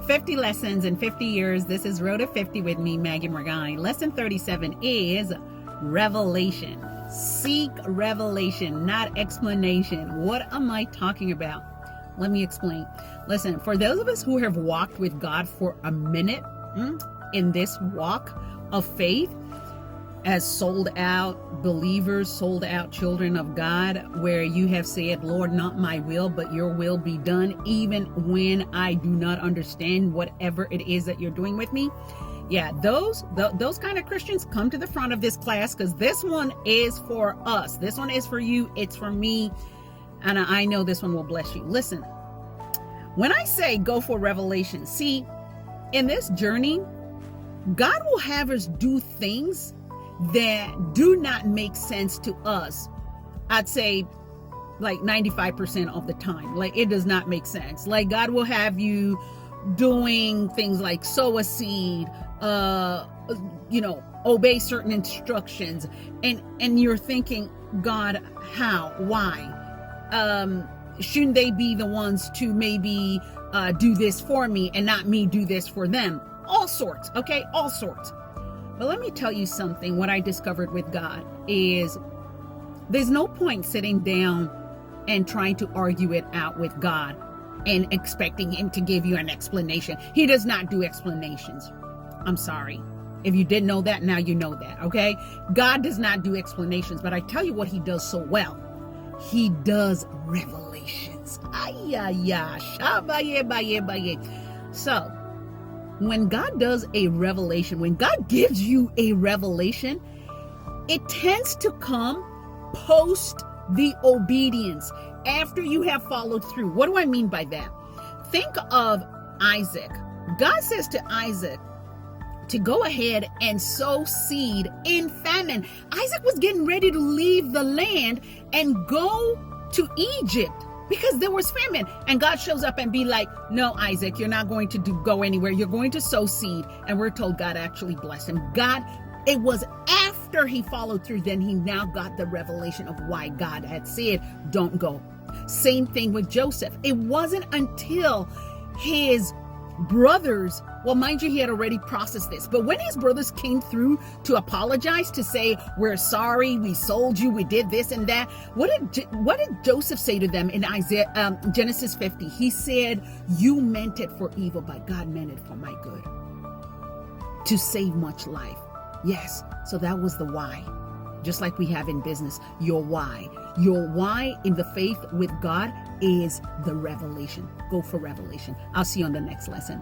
50 lessons in 50 years. This is Road to 50 with me, Maggie Morgani. Lesson 37 is revelation. Seek revelation, not explanation. What am I talking about? Let me explain. Listen, for those of us who have walked with God for a minute in this walk of faith, as sold out believers, sold out children of God, where you have said, Lord, not my will, but your will be done, even when I do not understand whatever it is that you're doing with me. Yeah, those kind of Christians, come to the front of this class, because this one is for us. This one is for you. It's for me. And I know this one will bless you. Listen, when I say go for revelation, see, in this journey, God will have us do things that do not make sense to us. I'd say like 95% of the time. Like, it does not make sense. Like, God will have you doing things like sow a seed, obey certain instructions, and you're thinking, God, how, why? Shouldn't they be the ones to maybe do this for me and not me do this for them? All sorts, okay? All sorts. But let me tell you something. What I discovered with God is there's no point sitting down and trying to argue it out with God and expecting him to give you an explanation. He does not do explanations. I'm sorry. If you didn't know that, now you know that, okay? God does not do explanations, but I tell you what he does so well. He does revelations. So, when God does a revelation, when God gives you a revelation, it tends to come post the obedience, after you have followed through. What do I mean by that? Think of Isaac. God says to Isaac to go ahead and sow seed in famine. Isaac was getting ready to leave the land and go to Egypt because there was famine. And God shows up and be like, no, Isaac, you're not going to go anywhere. You're going to sow seed. And we're told God actually blessed him. It was after he followed through, then he now got the revelation of why God had said, don't go. Same thing with Joseph. It wasn't until his brothers, well, mind you, he had already processed this, but when his brothers came through to apologize, to say, we're sorry, we sold you, we did this and that, what did Joseph say to them in Genesis 50? He said, you meant it for evil, but God meant it for my good, to save much life. Yes, so that was the why. Just like we have in business, your why. Your why in the faith with God is the revelation. Go for revelation. I'll see you on the next lesson.